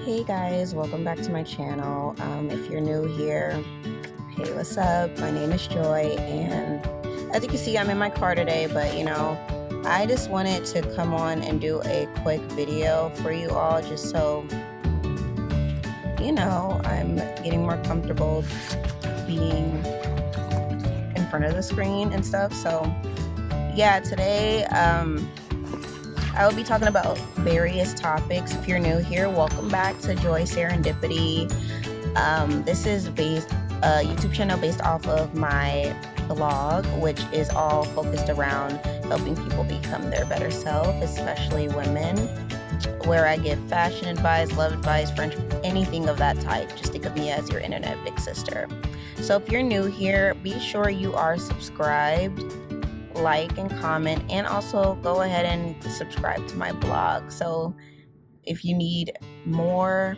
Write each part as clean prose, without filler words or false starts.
Hey guys, welcome back to my channel. If you're new here, hey, what's up? My name is Joy, and as you can see, I'm in my car today, but I just wanted to come on and do a quick video for you all just so I'm getting more comfortable being in front of the screen and stuff. So yeah, today I will be talking about various topics. If you're new here, welcome back to Joy Serendipity. This is a YouTube channel based off of my blog, which is all focused around helping people become their better self, especially women, where I give fashion advice, love advice, friendship, anything of that type. Just think of me as your internet big sister. So if you're new here, be sure you are subscribed, like and comment, and also go ahead and subscribe to my blog. So if you need more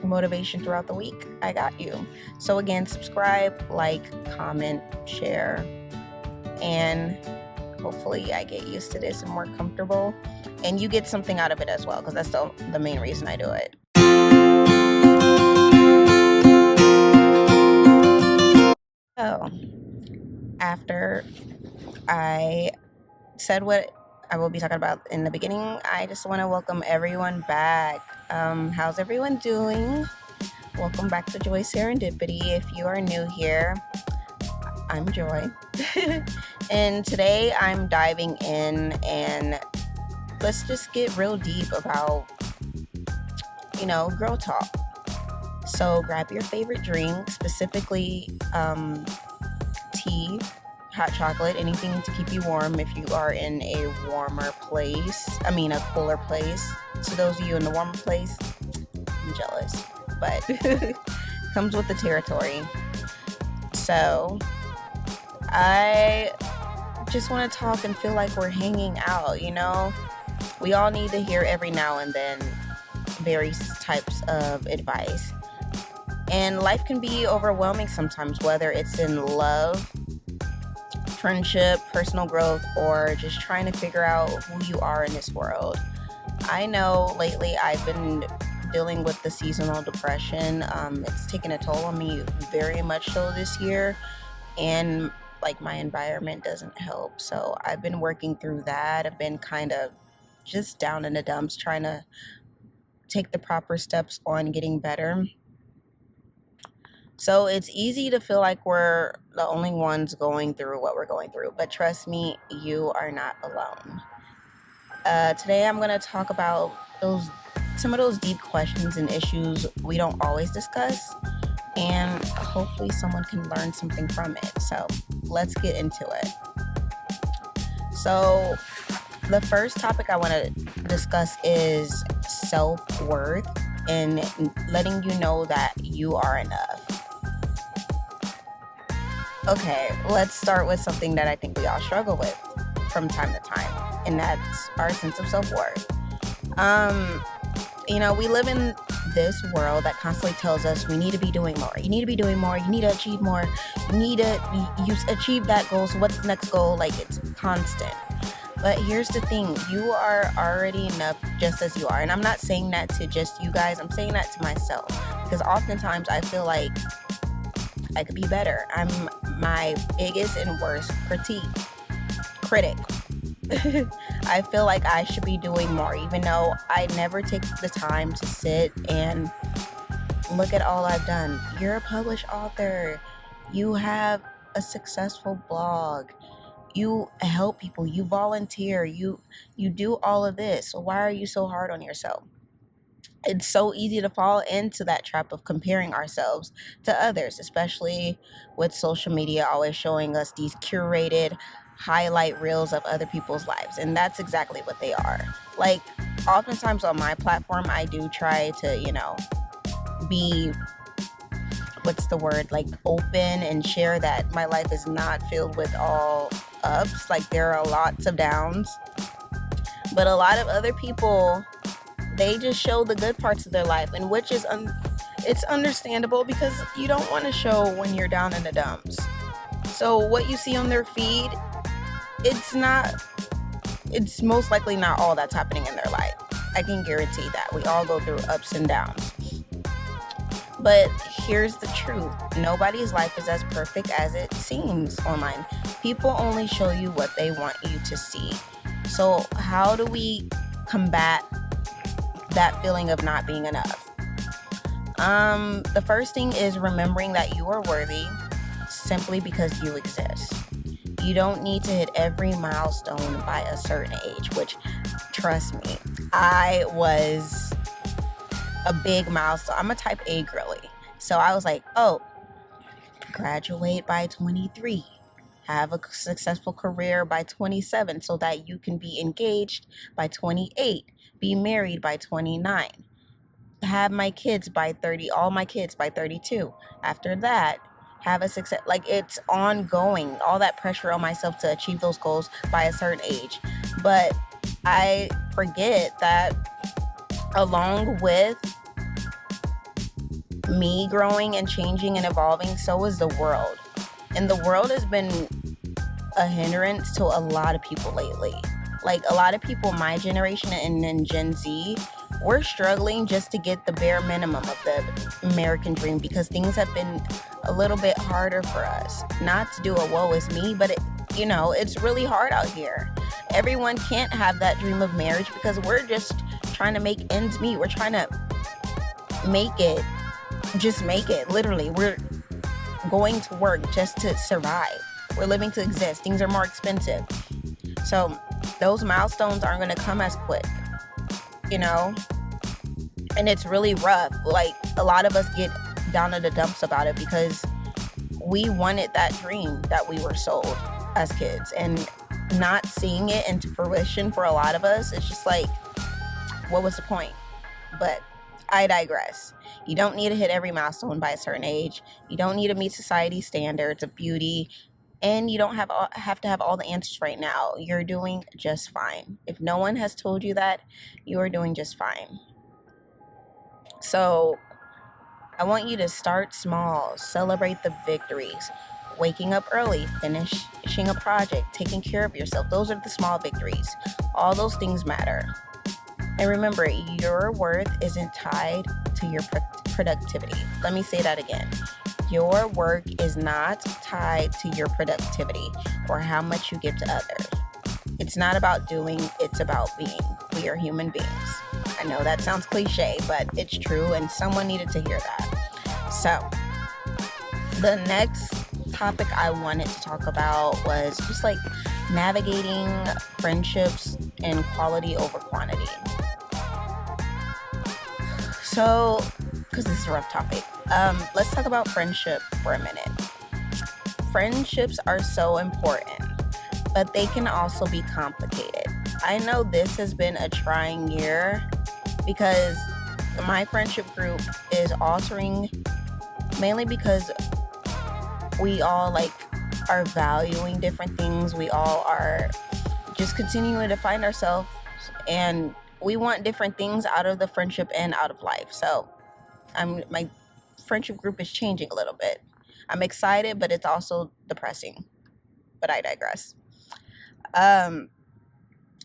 motivation throughout the week, I got you. So again, subscribe, like, comment, share, and hopefully I get used to this and more comfortable, and you get something out of it as well, because that's the main reason I do it. So after I said what I will be talking about in the beginning, I just want to welcome everyone back. How's everyone doing? Welcome back to Joy Serendipity. If you are new here, I'm Joy. And today I'm diving in, and let's just get real deep about, girl talk. So grab your favorite drink, specifically tea, hot chocolate, anything to keep you warm if you are in a cooler place. To those of you in the warmer place, I'm jealous, but comes with the territory. So I just want to talk and feel like we're hanging out. We all need to hear every now and then various types of advice, and life can be overwhelming sometimes, whether it's in love, friendship, personal growth, or just trying to figure out who you are in this world. I know lately I've been dealing with the seasonal depression. It's taken a toll on me very much so this year, and my environment doesn't help. So I've been working through that. I've been kind of just down in the dumps, trying to take the proper steps on getting better. So it's easy to feel like we're the only ones going through what we're going through, but trust me, you are not alone. Today I'm going to talk about some of those deep questions and issues we don't always discuss, and hopefully someone can learn something from it. So let's get into it. So the first topic I want to discuss is self-worth and letting you know that you are enough. Okay, let's start with something that I think we all struggle with from time to time, and that's our sense of self-worth. We live in this world that constantly tells us we need to be doing more. You need to be doing more. You need to achieve more. You need to achieve that goal. So what's the next goal? It's constant. But here's the thing. You are already enough just as you are. And I'm not saying that to just you guys. I'm saying that to myself. Because oftentimes I feel like I could be better. I'm my biggest and worst critic. I feel like I should be doing more, even though I never take the time to sit and look at all I've done. You're a published author. You have a successful blog. You help people. You volunteer. You do all of this. So why are you so hard on yourself? It's so easy to fall into that trap of comparing ourselves to others, especially with social media always showing us these curated highlight reels of other people's lives. And that's exactly what they are. Oftentimes on my platform, I do try to, be, open and share that my life is not filled with all ups. There are lots of downs. But a lot of other people, they just show the good parts of their life, and which is it's understandable, because you don't want to show when you're down in the dumps. So what you see on their feed, it's most likely not all that's happening in their life. I can guarantee that. We all go through ups and downs. But here's the truth. Nobody's life is as perfect as it seems online. People only show you what they want you to see. So how do we combat that feeling of not being enough? The first thing is remembering that you are worthy simply because you exist. You don't need to hit every milestone by a certain age, which, trust me, I was a big milestone. I'm a type A girly. So I was like, oh, graduate by 23. Have a successful career by 27 so that you can be engaged by 28. Be married by 29. Have my kids by 30, all my kids by 32. After that, have a success. Like, it's ongoing, all that pressure on myself to achieve those goals by a certain age. But I forget that along with me growing and changing and evolving, so is the world. And the world has been a hindrance to a lot of people lately. Like, a lot of people my generation and then Gen Z, we're struggling just to get the bare minimum of the American dream because things have been a little bit harder for us. Not to do a woe is me, but it's really hard out here. Everyone can't have that dream of marriage because we're just trying to make ends meet. We're trying to make it, just make it. Literally, we're going to work just to survive. We're living to exist. Things are more expensive. So those milestones aren't going to come as quick, and it's really rough. Like, a lot of us get down to the dumps about it because we wanted that dream that we were sold as kids, and not seeing it into fruition for a lot of us, it's just like, what was the point? But I digress. You don't need to hit every milestone by a certain age. You don't need to meet society's standards of beauty. And you don't have to have all the answers right now. You're doing just fine. If no one has told you that, you are doing just fine. So I want you to start small. Celebrate the victories. Waking up early, finishing a project, taking care of yourself. Those are the small victories. All those things matter. And remember, your worth isn't tied to your productivity. Let me say that again. Your work is not tied to your productivity or how much you give to others. It's not about doing, it's about being. We are human beings. I know that sounds cliche, but it's true, and someone needed to hear that. So, the next topic I wanted to talk about was just like navigating friendships and quality over quantity. So, because this is a rough topic, let's talk about friendship for a minute. Friendships are so important, but they can also be complicated. I know this has been a trying year because my friendship group is altering mainly because we all are valuing different things. We all are just continuing to find ourselves, and we want different things out of the friendship and out of life. So my friendship group is changing a little bit. I'm excited, but it's also depressing. But I digress.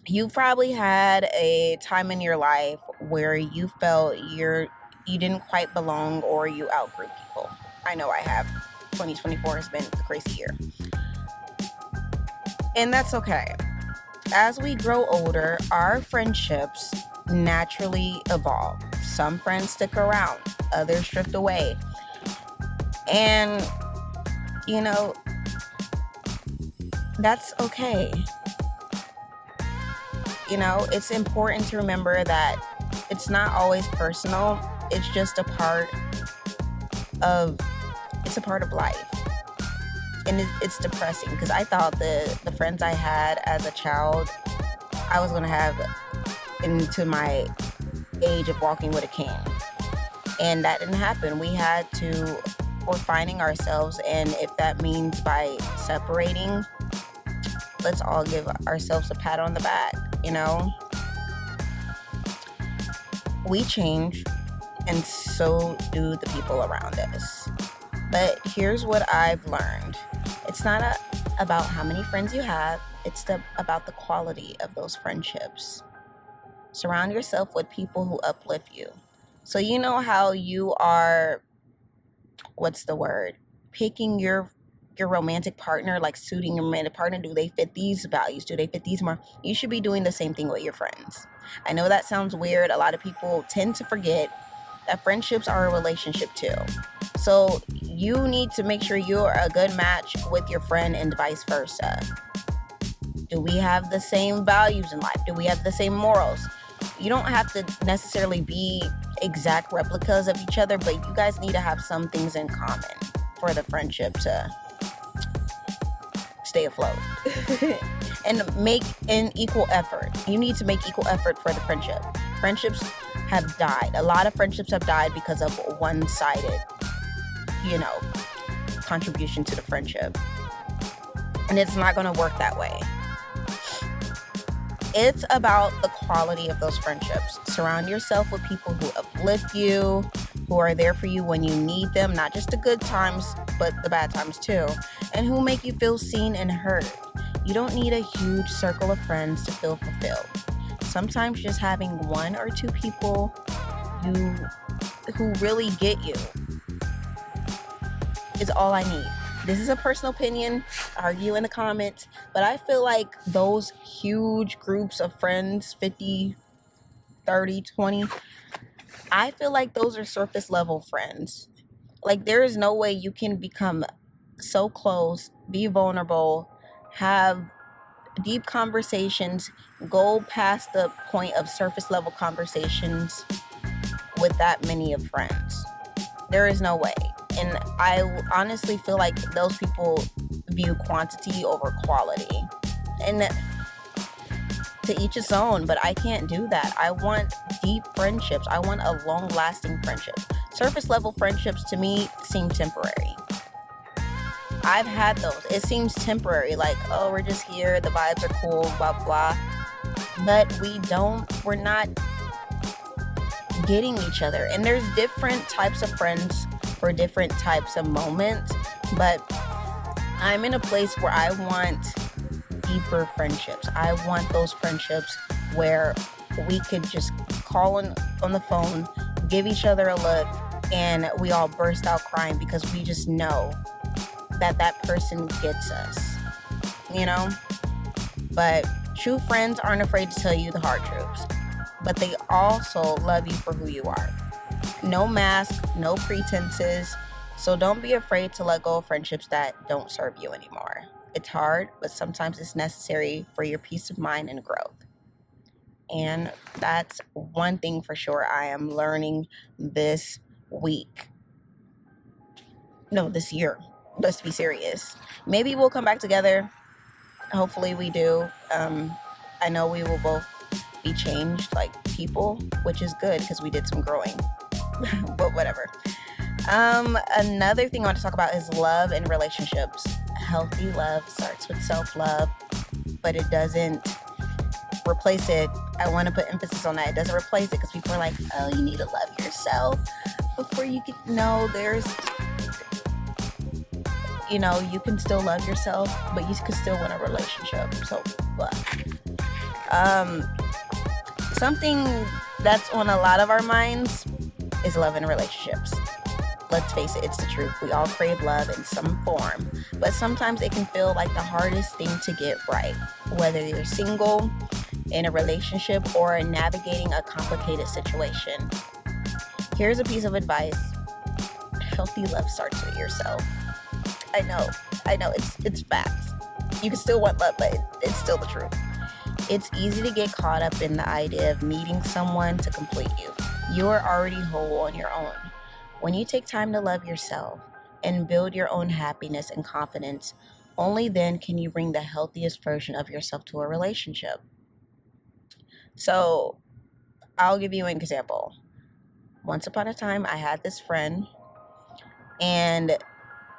You probably had a time in your life where you felt you didn't quite belong or you outgrew people. I know I have. 2024 has been a crazy year. And that's okay. As we grow older, our friendships naturally evolve. Some friends stick around, others drift away. And, that's okay. It's important to remember that it's not always personal. It's just a part of life. And it's depressing because I thought the friends I had as a child, I was going to have into my age of walking with a cane. And that didn't happen. We're finding ourselves, and if that means by separating, let's all give ourselves a pat on the back, We change, and so do the people around us. But here's what I've learned. It's not about how many friends you have. It's about the quality of those friendships. Surround yourself with people who uplift you. So you know how you are, what's the word? Picking your romantic partner, like suiting your romantic partner. Do they fit these values? Do they fit these more? You should be doing the same thing with your friends. I know that sounds weird. A lot of people tend to forget that friendships are a relationship too. So you need to make sure you're a good match with your friend and vice versa. Do we have the same values in life? Do we have the same morals? You don't have to necessarily be exact replicas of each other, but you guys need to have some things in common for the friendship to stay afloat. And make an equal effort. You need to make equal effort for the friendship. Friendships have died. A lot of friendships have died because of one-sided, contribution to the friendship. And it's not going to work that way. It's about the quality of those friendships. Surround yourself with people who uplift you, who are there for you when you need them, not just the good times, but the bad times too, and who make you feel seen and heard. You don't need a huge circle of friends to feel fulfilled. Sometimes just having one or two people who really get you is all I need. This is a personal opinion. Argue in the comments. But I feel like those huge groups of friends, 50, 30, 20, I feel like those are surface level friends. Like, there is no way you can become so close, be vulnerable, have deep conversations, go past the point of surface level conversations with that many of friends. There is no way. And I honestly feel like those people view quantity over quality. And to each his own, but I can't do that. I want deep friendships. I want a long-lasting friendship. Surface level friendships to me seem temporary. I've had those. It seems temporary, like, oh, we're just here, the vibes are cool, blah, blah. But we're not getting each other. And there's different types of friends for different types of moments, but I'm in a place where I want deeper friendships. I want those friendships where we could just call on the phone, give each other a look, and we all burst out crying because we just know that person gets us, But true friends aren't afraid to tell you the hard truths, but they also love you for who you are. No mask, no pretenses. So don't be afraid to let go of friendships that don't serve you anymore. It's hard, but sometimes it's necessary for your peace of mind and growth. And that's one thing for sure I am learning this week. No, this year. Let's be serious. Maybe we'll come back together. Hopefully we do. I know we will both be changed like people, which is good because we did some growing. But whatever. Another thing I want to talk about is love and relationships. Healthy love starts with self-love, but it doesn't replace it. I want to put emphasis on that. It doesn't replace it because people are like, oh, you need to love yourself before you can. No, you can still love yourself, but you can still want a relationship. So, something that's on a lot of our minds is love and relationships. Let's face it, it's the truth. We all crave love in some form, but sometimes it can feel like the hardest thing to get right, whether you're single, in a relationship, or navigating a complicated situation. Here's a piece of advice. Healthy love starts with yourself. I know, it's facts. You can still want love, but it's still the truth. It's easy to get caught up in the idea of needing someone to complete you. You are already whole on your own. When you take time to love yourself and build your own happiness and confidence, only then can you bring the healthiest version of yourself to a relationship. So, I'll give you an example. Once upon a time, I had this friend, and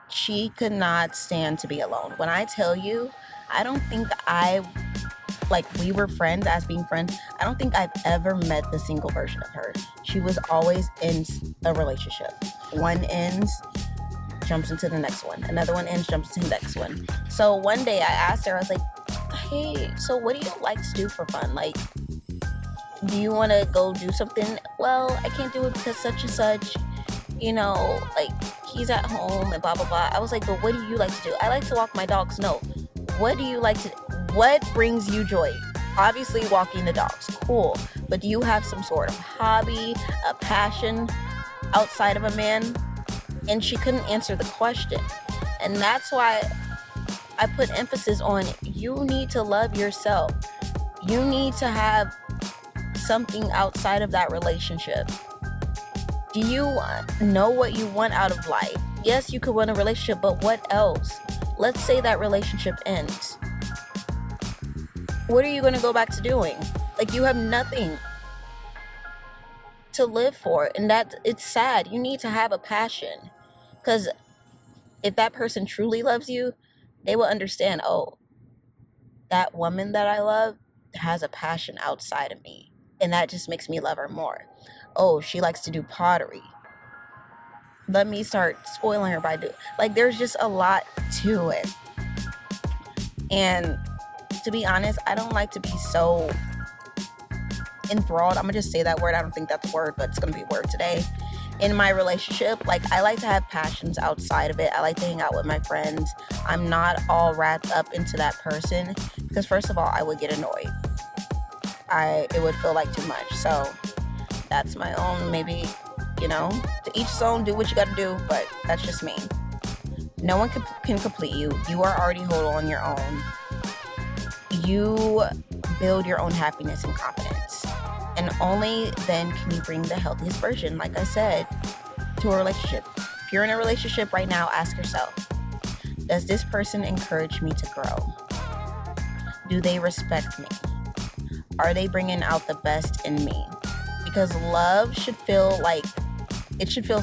she could not stand to be alone. When I tell you, I don't think we were friends as being friends. I don't think I've ever met the single version of her. She was always in a relationship. One ends, jumps into the next one. Another one ends, jumps into the next one. So one day I asked her, I was like, hey, so what do you like to do for fun? Like, Do you want to go do something? Well, I can't do it because such and such, like he's at home and blah blah blah. I was like, but what do you like to do? I like to walk my dogs. No, what do you like to? What brings you joy? Obviously, walking the dogs, cool. But do you have some sort of hobby, a passion outside of a man? And she couldn't answer the question, and that's why I put emphasis on you need to love yourself. You need to have something outside of that relationship. Do you know what you want out of life? Yes, you could want a relationship, but what else? Let's say that relationship ends. What are you going to go back to doing? Like, you have nothing to live for, and that it's sad. You need to have a passion, because if that person truly loves you, they will understand, oh, that woman that I love has a passion outside of me, and that just makes me love her more. Oh, she likes to do pottery. Let me start spoiling her by like, there's just a lot to it. And to be honest, I don't like to be so enthralled. I'm gonna just say that word. I don't think that's a word, but it's gonna be a word today. In my relationship, like, I like to have passions outside of it. I like to hang out with my friends. I'm not all wrapped up into that person, because first of all, I would get annoyed. It would feel like too much. So that's my own, maybe, to each his own, do what you gotta do, but that's just me. No one can complete you. You are already whole on your own. You build your own happiness and confidence. And only then can you bring the healthiest version, like I said, to a relationship. If you're in a relationship right now, ask yourself, does this person encourage me to grow? Do they respect me? Are they bringing out the best in me? Because love should feel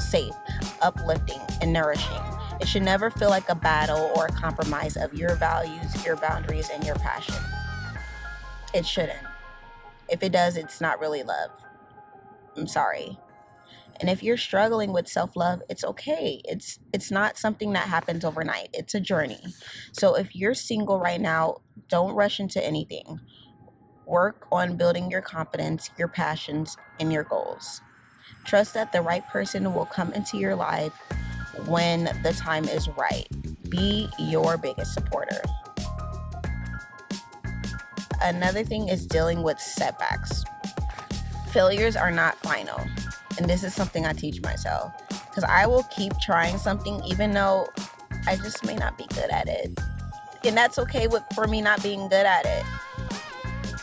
safe, uplifting, and nourishing. It should never feel like a battle or a compromise of your values, your boundaries, and your passion. It shouldn't. If it does, it's not really love. I'm sorry. And if you're struggling with self-love, it's okay. It's not something that happens overnight. It's a journey. So if you're single right now, don't rush into anything. Work on building your confidence, your passions, and your goals. Trust that the right person will come into your life when the time is right. Be your biggest supporter. Another thing is dealing with setbacks. Failures are not final. And this is something I teach myself, because I will keep trying something even though I just may not be good at it. And that's okay for me not being good at it.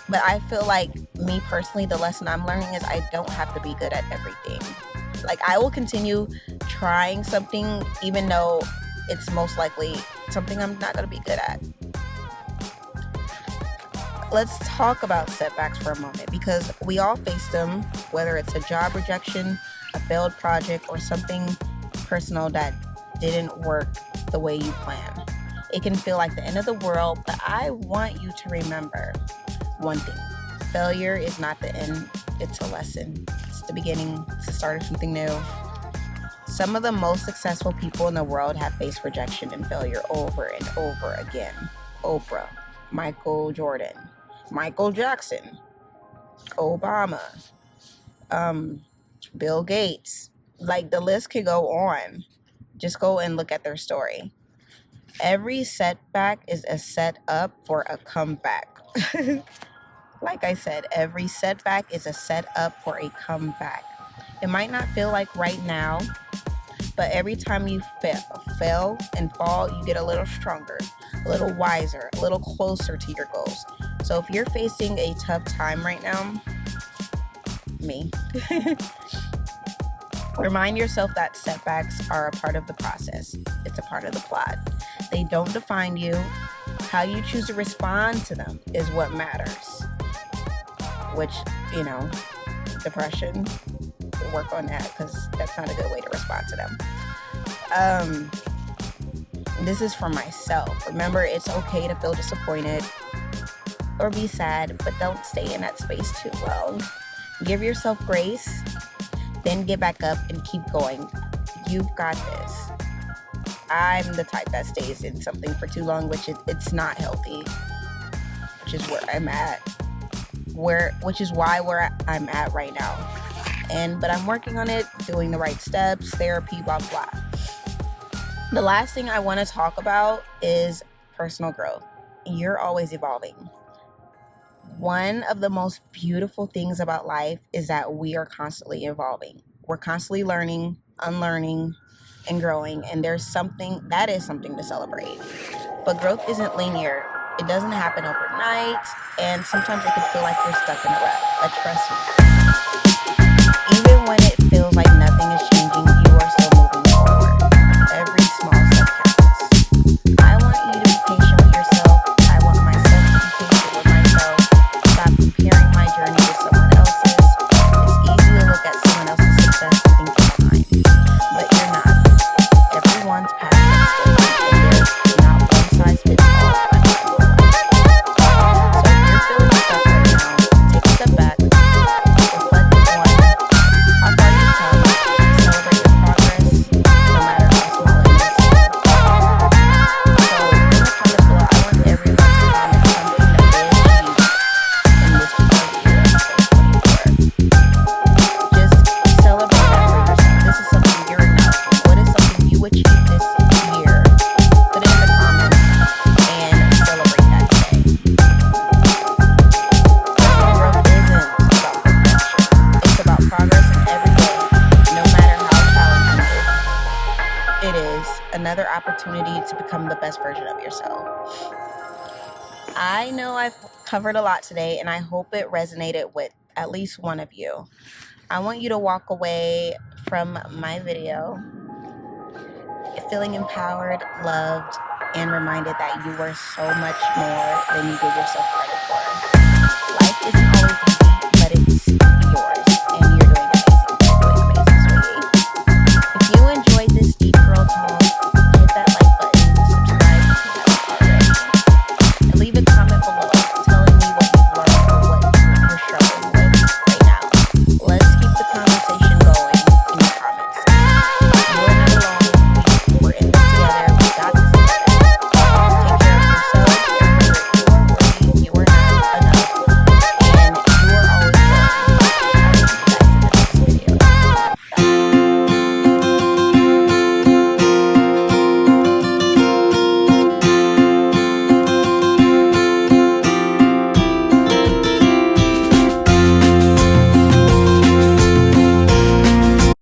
But I feel like, me personally, the lesson I'm learning is I don't have to be good at everything. Like, I will continue trying something even though it's most likely something I'm not going to be good at. Let's talk about setbacks for a moment, because we all face them, whether it's a job rejection, a failed project, or something personal that didn't work the way you planned. It can feel like the end of the world, but I want you to remember one thing. Failure is not the end, it's a lesson. It's the beginning, it's the start of something new. Some of the most successful people in the world have faced rejection and failure over and over again. Oprah, Michael Jordan, Michael Jackson, Obama, Bill Gates. Like, the list could go on. Just go and look at their story. Every setback is a setup for a comeback. Like I said, every setback is a setup for a comeback. It might not feel like right now, but every time you fail and fall, you get a little stronger, a little wiser, a little closer to your goals. So if you're facing a tough time right now, remind yourself that setbacks are a part of the process. It's a part of the plot. They don't define you. How you choose to respond to them is what matters. Which, depression, work on that, because that's not a good way to respond to them. This is for myself. Remember, it's okay to feel disappointed or be sad, but don't stay in that space too long. Give yourself grace, then get back up and keep going. You've got this. I'm the type that stays in something for too long, which it's not healthy, which is where I'm at. which is why where I'm at right now. But I'm working on it, doing the right steps, therapy, blah blah. The last thing I want to talk about is personal growth. You're always evolving. One of the most beautiful things about life is that we are constantly evolving. We're constantly learning, unlearning, and growing, and there's something that is something to celebrate. But growth isn't linear. It doesn't happen overnight, and sometimes it can feel like you're stuck in a rut. But trust me, even when it feels like nothing is changing, you are still moving forward. Every small step counts. I want you to be patient with yourself. I want myself to be patient with myself. Stop comparing my journey to someone else's. It's easy to look at someone else's success and think you're behind, but you're not. Everyone's path is different, and there's not one size fits all timeline for life. So if you're feeling stuck right now, take a step back, reflect on how far you've come, celebrate your progress, no matter how small it may seem. So in the comments below, I want everyone to comment something that they achieved in this year of 2024. Just celebrate that for yourself. This is something you're acknowledging. What is something you achieved this year? Put it in the comments and celebrate that today. Personal growth isn't about perfection. It's about progress in every day, no matter how challenging it is. Another opportunity to become the best version of yourself. I know I've covered a lot today, and I hope it resonated with at least one of you. I want you to walk away from my video feeling empowered, loved, and reminded that you are so much more than you give yourself credit for. Life isn't always